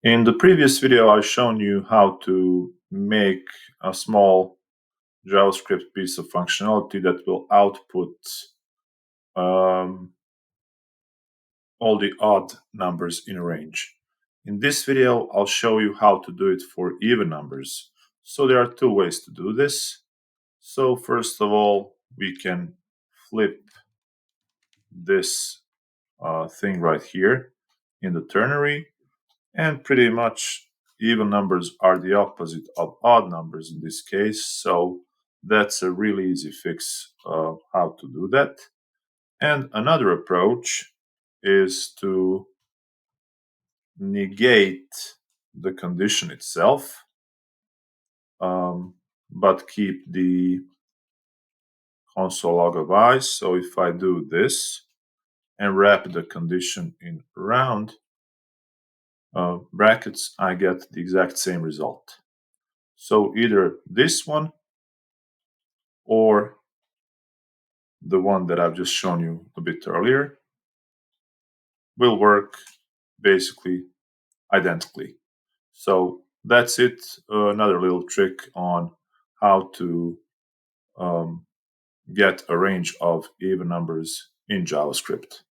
In the previous video, I've shown you how to make a small JavaScript piece of functionality that will output all the odd numbers in a range. In this video, I'll show you how to do it for even numbers. So there are two ways to do this. So first of all, we can flip this thing right here in the ternary, and pretty much even numbers are the opposite of odd numbers in this case. So that's a really easy fix of how to do that. And another approach is to negate the condition itself, but keep the console log of I. So if I do this and wrap the condition in round brackets, I get the exact same result. So either this one or the one that I've just shown you a bit earlier will work basically identically. So that's it. Another little trick on how to get a range of even numbers in JavaScript.